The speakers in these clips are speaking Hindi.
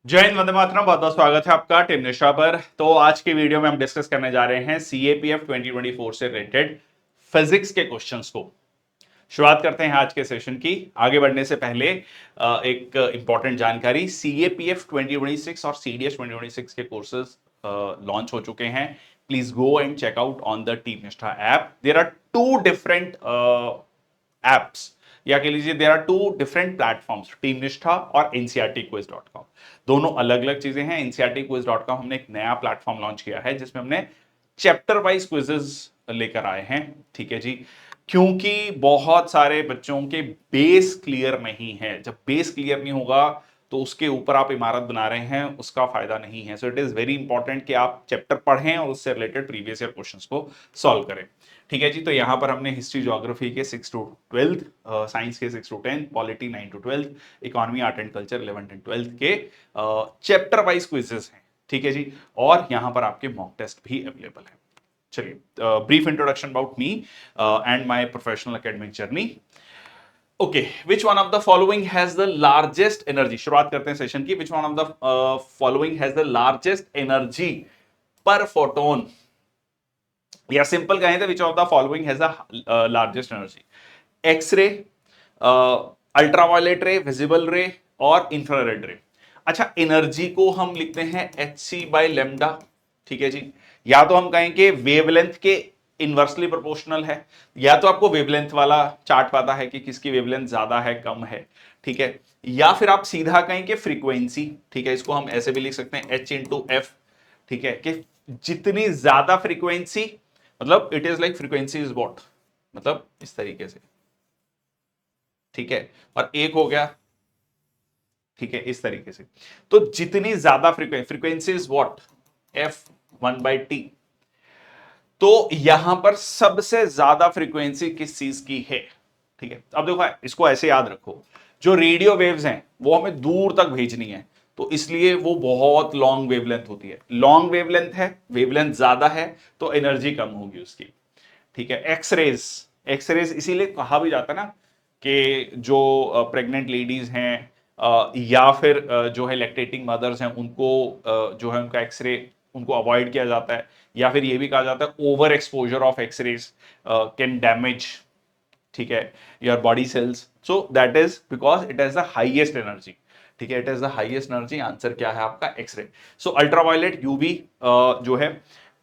जय हिंद, वंदे मातरम। बहुत बहुत स्वागत है आपका टीम निष्ठा पर। तो आज की वीडियो में हम डिस्कस करने जा रहे हैं सीएपीएफ 2024 से रिलेटेड फिजिक्स के क्वेश्चंस को। शुरुआत करते हैं आज के सेशन की। आगे बढ़ने से पहले एक इंपॉर्टेंट जानकारी, सीएपीएफ 2026 और सीडीएस 2026 के कोर्सेज लॉन्च हो चुके हैं। Please go and check out on the team Nishtha app. There are two different apps, या कह लीजिए there are two different platforms, team Nishtha और ncrtquiz.com। दोनों अलग अलग चीजें हैं। ncrtquiz.com हमने एक नया प्लेटफॉर्म लॉन्च किया है जिसमें हमने चैप्टर वाइज क्विजेस लेकर आए हैं। ठीक है जी, क्योंकि बहुत सारे बच्चों के बेस क्लियर नहीं है। जब बेस क्लियर नहीं होगा तो उसके ऊपर आप इमारत बना रहे हैं, उसका फायदा नहीं है। So it is very important कि आप चैप्टर पढ़ें और उससे रिलेटेड प्रीवियस ईयर क्वेश्चंस को सॉल्व करें। ठीक है जी, तो यहां पर हमने हिस्ट्री ज्योग्राफी के 6 to 12, साइंस के 6 to 10, polity 9 to 12, economy art and culture 11 and 12 के चैप्टर वाइज क्विजेस हैं। ठीक है जी, और यहां पर आपके मॉक टेस्ट भी अवेलेबल है। चलिए, brief introduction about me and my professional academic journey. Okay, which one of the following has the largest energy. शुरुआत करते हैं सेशन की। Which one of the following has the largest energy per photon, या सिंपल कहें तो which of the following has the largest energy. X ray, ultraviolet ray, visible ray और इंफ्रारेड रे। अच्छा, एनर्जी को हम लिखते हैं hc/λ। ठीक है जी, या तो हम कहेंगे वेवलेंथ के इनवर्सली प्रोपोर्शनल है, या तो आपको वेवलेंथ वाला चार्ट पता है कि किसकी वेवलेंथ ज्यादा है कम है। ठीक है, या फिर आप सीधा कहेंगे फ्रीक्वेंसी। ठीक है, इसको हम ऐसे भी लिख सकते हैं h/f। ठीक है, कि जितनी ज्यादा फ्रीक्वेंसी, मतलब it is like frequency is what, मतलब इस तरीके से। ठीक है, और एक हो गया, ठीक है, इस तरीके से। तो जितनी ज्यादा फ्रीक्वेंसी इज व्हाट, f1/t। तो यहां पर सबसे ज्यादा फ्रीक्वेंसी किस चीज की है। ठीक है, अब देखो इसको ऐसे याद रखो, जो रेडियो वेव्स हैं वो हमें दूर तक भेजनी है, तो इसलिए वो बहुत लॉन्ग वेवलेंथ होती है। लॉन्ग वेवलेंथ है, वेवलेंथ ज्यादा है, तो एनर्जी कम होगी उसकी। ठीक है, एक्सरेज, एक्सरेज इसीलिए कहा भी जाता है ना कि जो प्रेग्नेंट लेडीज हैं या फिर जो है लैक्टेटिंग मदर्स हैं, उनको जो है उनका एक्सरे उनको अवॉइड किया जाता है। या फिर ये भी कहा जाता है over exposure of X rays can damage, ठीक है, your body cells. So that is because it has the highest energy. ठीक है, it is the highest energy. Answer क्या है आपका, एक्सरे। सो अल्ट्रावायलेट, यूवी जो है,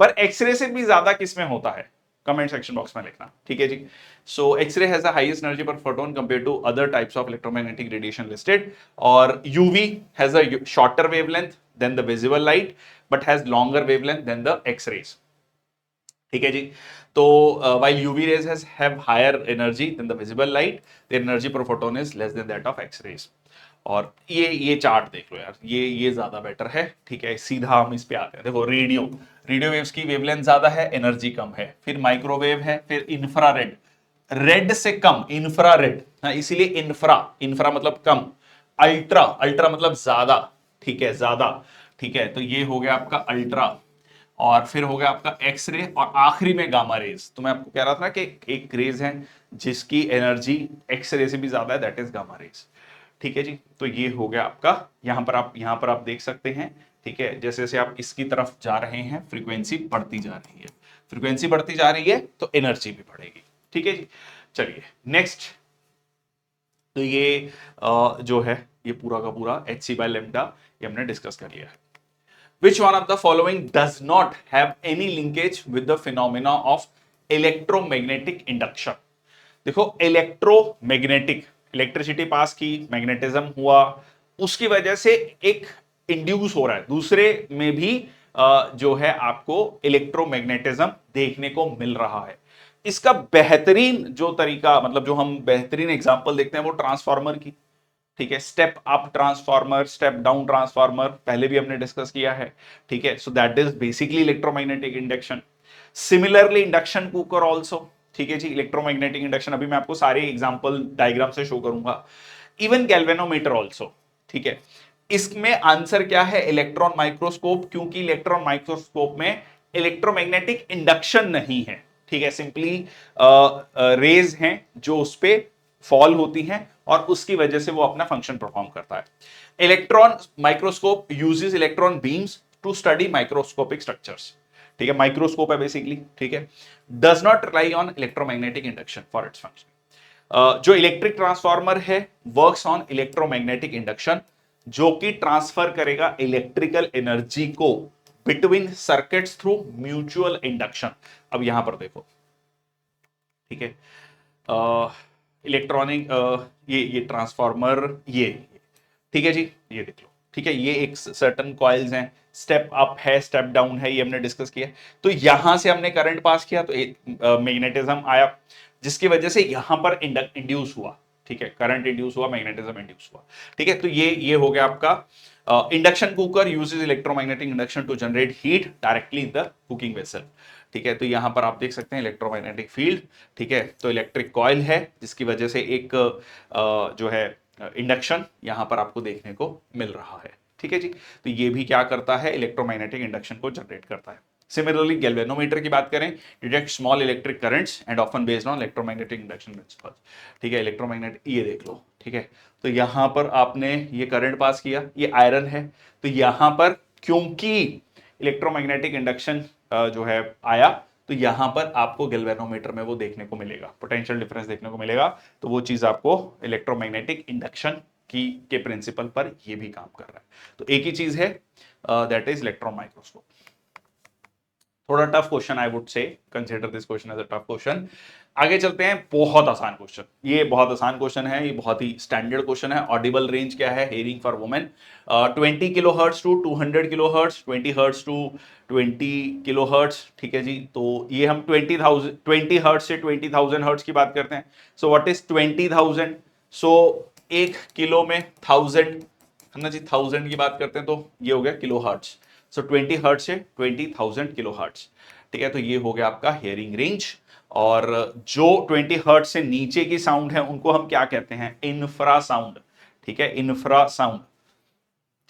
पर एक्सरे से भी ज्यादा किस में होता है, कमेंट सेक्शन बॉक्स में लिखना। ठीक है जी, so x ray has the highest energy per photon compare to other types of electromagnetic radiation listed. और UV has a shorter wavelength than the visible light, but has longer wavelength than the x rays. ठीक है जी, तो while UV rays have higher energy than the visible light, their energy per photon is less than that of X-rays। और ये चार्ट देख लो यार, ये ज्यादा बेटर है। ठीक है, सीधा हम इस पे आते हैं। देखो, रेडियो रेडियो वेव्स की वेवलेंथ ज्यादा है, एनर्जी कम है। फिर माइक्रोवेव है, फिर इंफ्रारेड, रेड से कम इंफ्रारेड, हाँ, इसीलिए इंफ्रा, इंफ्रा मतलब कम। अल्ट्रा, अल्ट्रा मतलब ज्यादा। ठीक है, ज्यादा। ठीक है, तो ये हो गया आपका अल्ट्रा, और फिर हो गया आपका एक्सरे, और आखिरी में गामा रेज। तो मैं आपको कह रहा था कि एक रेज है जिसकी एनर्जी एक्सरे से भी ज्यादा है, दैट इज गामा रेज। ठीक है जी, तो ये हो गया आपका। यहां पर आप देख सकते हैं। ठीक है, जैसे जैसे आप इसकी तरफ जा रहे हैं फ्रीक्वेंसी बढ़ती जा रही है, फ्रीक्वेंसी बढ़ती जा रही है तो एनर्जी भी बढ़ेगी। ठीक है जी, चलिए नेक्स्ट। तो ये जो है ये पूरा का पूरा hc/λ ये हमने डिस्कस कर लिया है। Which one of the following does not have any linkage with the phenomena of electromagnetic induction? देखो, इलेक्ट्रोमैग्नेटिक, इलेक्ट्रिसिटी पास की, मैग्नेटिज्म हुआ, उसकी वजह से एक इंड्यूस हो रहा है दूसरे में भी जो है आपको इलेक्ट्रोमैग्नेटिज्म देखने को मिल रहा है। इसका बेहतरीन जो तरीका, मतलब जो हम बेहतरीन एग्जांपल देखते हैं वो ट्रांसफार्मर की। ठीक है, step up transformer, step down transformer पहले भी हमने डिस्कस किया है। ठीक है, सो that is basically electromagnetic induction. Similarly induction cooker also. ठीक है जी, इलेक्ट्रोमैग्नेटिक इंडक्शन अभी मैं आपको सारे एग्जांपल डायग्राम से शो करूंगा। Even galvanometer also. ठीक है, इसमें आंसर क्या है, इलेक्ट्रॉन माइक्रोस्कोप, क्योंकि इलेक्ट्रॉन माइक्रोस्कोप में इलेक्ट्रोमैग्नेटिक इंडक्शन नहीं है। ठीक है, सिंपली रेज हैं जो उस पर फॉल होती हैं और उसकी वजह से वो अपना फंक्शन परफॉर्म करता है। Electron microscope uses electron beams to study microscopic structures, ठीक है, माइक्रोस्कोप है बेसिकली, ठीक है। Does not rely on electromagnetic induction for its function. जो इलेक्ट्रिक ट्रांसफॉर्मर है वर्क्स ऑन इलेक्ट्रोमैग्नेटिक इंडक्शन, जो कि ट्रांसफर करेगा इलेक्ट्रिकल एनर्जी को between circuits through mutual induction. अब यहां पर देखो, ठीक है, इलेक्ट्रॉनिक ये ट्रांसफॉर्मर ये, ठीक है जी, ये देख लो, ठीक है, ये एक सर्टन कॉइल्स हैं, स्टेप अप है स्टेप डाउन है, ये हमने डिस्कस किया। तो यहां से हमने करंट पास किया तो मैग्नेटिज्म आया, जिसकी वजह से यहां पर इंड्यूस हुआ, ठीक है, करंट इंड्यूस हुआ, मैग्नेटिज्म इंड्यूस हुआ, ठीक है। तो ये हो गया आपका induction cooker uses electromagnetic induction to generate heat directly in the cooking vessel, ठीक है। तो यहां पर आप देख सकते हैं इलेक्ट्रोमैग्नेटिक फील्ड, ठीक है, तो इलेक्ट्रिक कॉइल है जिसकी वजह से एक जो है इंडक्शन यहां पर आपको देखने को मिल रहा है, ठीक है जी। तो ये भी क्या करता है, इलेक्ट्रोमैग्नेटिक इंडक्शन को जनरेट करता है। सिमिलरली गैल्वेनोमीटर की बात करें, detect small electric currents and often based on electromagnetic induction principal, ठीक है, इलेक्ट्रोमैग्नेटिक, ये देख लो, ठीक है। तो यहां पर आपने ये करंट पास किया, ये आयरन है, तो यहां पर क्योंकि इलेक्ट्रोमैग्नेटिक इंडक्शन जो है आया, तो यहां पर आपको गैल्वेनोमीटर में वो देखने को मिलेगा, पोटेंशियल डिफरेंस देखने को मिलेगा। तो वो चीज आपको इलेक्ट्रोमैग्नेटिक इंडक्शन के प्रिंसिपल पर ये भी काम कर रहा है। तो एक ही चीज है, दैट इज इलेक्ट्रॉन माइक्रोस्कोप। थोड़ा tough question, I would say consider this question as a tough question. आगे चलते हैं, बहुत आसान क्वेश्चन, ये बहुत आसान क्वेश्चन है, ये बहुत ही स्टैंडर्ड क्वेश्चन है। ऑडिबल रेंज क्या है hearing for women, 20 kilo hertz to 200 kilo hertz, 20 hertz to 20 kilo hertz, ठीक है जी। तो ये हम 20 हर्ट्स से 20,000 हर्ट्स की बात करते हैं। सो व्हाट इज 20,000, सो एक किलो में 1000 है ना जी, 1000 की बात करते हैं तो ये हो गया किलो हर्ट्स। सो 20 हर्ट्स से 20,000 किलो हर्ट्स, ठीक है। तो ये हो गया आपका हियरिंग रेंज। और जो 20 हर्ट्ज से नीचे की साउंड है उनको हम क्या कहते हैं, इंफ्रा साउंड, ठीक है, इंफ्रा साउंड,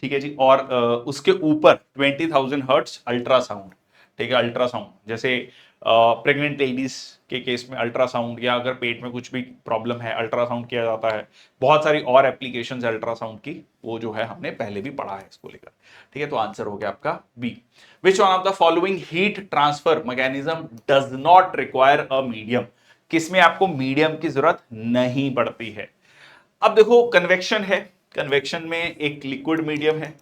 ठीक है जी। और उसके ऊपर 20,000 हर्ट्ज अल्ट्रासाउंड, ठीक है, अल्ट्रासाउंड, जैसे प्रेग्नेंट लेडीज के केस में अल्ट्रासाउंड, या अगर पेट में कुछ भी प्रॉब्लम है अल्ट्रासाउंड किया जाता है। बहुत सारी और एप्लीकेशंस है अल्ट्रासाउंड की, वो जो है हमने पहले भी पढ़ा है इसको लेकर, ठीक है। तो आंसर हो गया आपका B. Which one of the following heat transfer mechanism does not require a medium, किसमें आपको मीडियम की जरूरत नहीं पड़ती है। अब देखो कन्वेक्शन है, कन्वेक्शन में एक लिक्विड मीडियम है,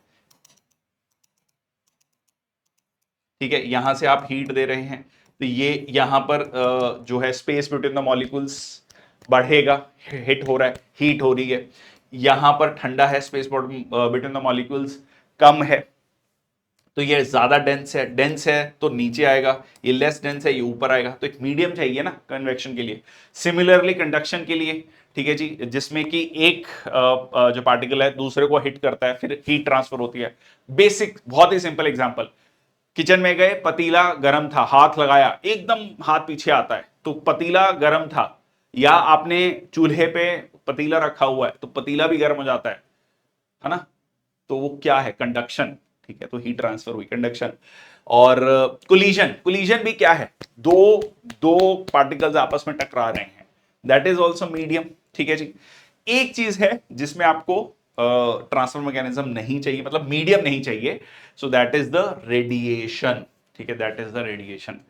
ठीक है, यहां से आप हीट दे रहे हैं, तो ये यहां पर जो है स्पेस बिटवीन द मॉलिक्यूल्स बढ़ेगा, हिट हो रहा है, हीट हो रही है। यहां पर ठंडा है, स्पेस बिटवीन द मॉलिक्यूल्स कम है, तो ये ज्यादा डेंस है तो नीचे आएगा, ये लेस डेंस है ये ऊपर आएगा। तो एक मीडियम चाहिए ना कन्वेक्शन के लिए। सिमिलरली कंडक्शन के लिए, ठीक है जी, जिसमें कि एक जो पार्टिकल है दूसरे को हिट करता है, फिर हीट ट्रांसफर होती है। बेसिक, बहुत ही सिंपल एग्जांपल, किचन में गए, पतीला गर्म था, हाथ लगाया, एकदम हाथ पीछे आता है, तो पतीला गर्म था। या आपने चूल्हे पे पतीला रखा हुआ है तो पतीला भी गर्म हो जाता है ना। तो वो क्या है, कंडक्शन, ठीक है। तो हीट ट्रांसफर हुई, कंडक्शन। और कोलिजन, कोलिजन भी क्या है, दो दो पार्टिकल्स आपस में टकरा रहे हैं, दैट इज ऑल्सो मीडियम, ठीक है जी। एक चीज है जिसमें आपको ट्रांसफर मैकेनिज्म नहीं चाहिए, मतलब मीडियम नहीं चाहिए, सो दैट इज द रेडिएशन, ठीक है, दैट इज द रेडिएशन,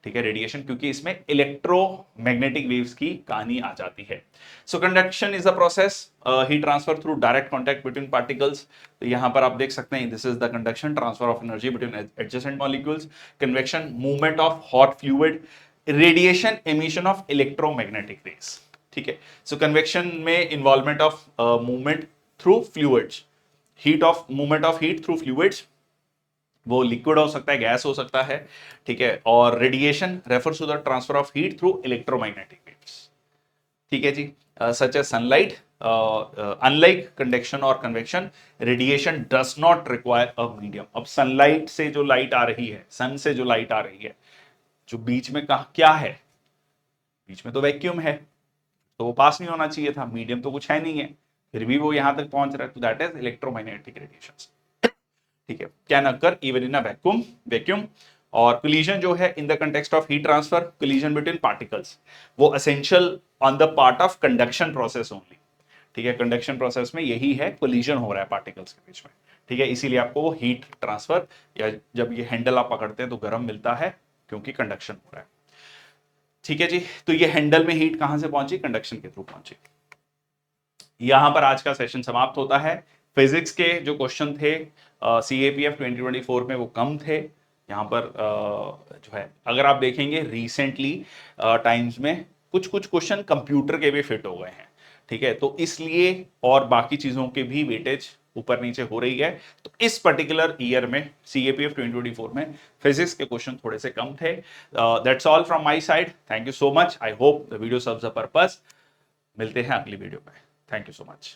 ठीक है, रेडिएशन, क्योंकि इसमें इलेक्ट्रोमैग्नेटिक वेव्स की कहानी आ जाती है। So conduction is a process, heat transfer through direct contact between particles. तो यहां पर आप देख सकते हैं, this is the conduction, transfer of energy between adjacent molecules. Convection, movement of hot fluid. Radiation, emission of electromagnetic rays, ठीक है। सो कन्वेक्शन में involvement of movement through fluids, heat of movement of heat through fluids, वो लिक्विड हो सकता है, गैस हो सकता है, ठीक है। और radiation refers to the transfer of heat through electromagnetic waves, ठीक है जी। Such as sunlight, unlike conduction और convection, radiation does not require a medium. अब सनलाइट से जो लाइट आ रही है, सन से जो लाइट आ रही है, जो बीच में कहा क्या है, बीच में तो वैक्यूम है, तो वो पास नहीं होना चाहिए था, मीडियम तो कुछ है नहीं है, फिर भी वो यहां तक पहुंच रहा है, तो दैट इज इलेक्ट्रोमैग्नेटिक रेडिएशन, ठीक है। Can occur even in a vacuum. और कोलिजन जो है in the context of heat transfer, collision between particles, वो essential on the part of conduction process only, ठीक है, कंडक्शन प्रोसेस में यही है, कोलिजन हो रहा है पार्टिकल्स के बीच में, ठीक है, इसीलिए आपको वो हीट ट्रांसफर या जब ये हैंडल आप पकड़ते हैं तो गर्म मिलता है क्योंकि कंडक्शन हो रहा है। ठीक है जी, तो ये हैंडल में हीट कहां से पहुंची, कंडक्शन के थ्रू पहुंची। यहां पर आज का सेशन समाप्त होता है। फिजिक्स के जो क्वेश्चन थे CAPF 2024 में वो कम थे। यहाँ पर जो है अगर आप देखेंगे रिसेंटली टाइम्स में कुछ कुछ क्वेश्चन कंप्यूटर के भी फिट हो गए हैं, ठीक है, तो इसलिए और बाकी चीजों के भी वेटेज ऊपर नीचे हो रही है। तो इस पर्टिकुलर ईयर में CAPF 2024 में फिजिक्स के क्वेश्चन थोड़े से कम थे। That's all from my side, thank you so much, I hope the video serves the purpose. मिलते हैं अगली वीडियो में, थैंक यू सो मच।